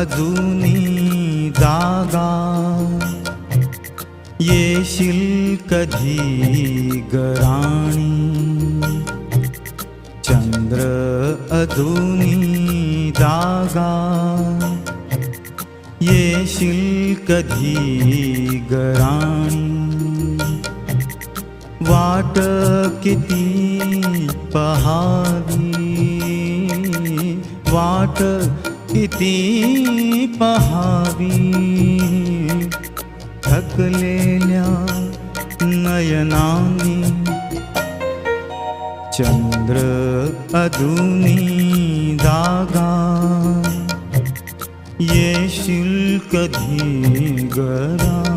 अजूनी जागा येशील कधी गराणी चंद्र अजूनी जागा येशील कधी गराणी वाट किती पहावी वाट किती पहावी थकलेल्या नयनांनी चंद्र अजूनी जागा येशील कधी गराणी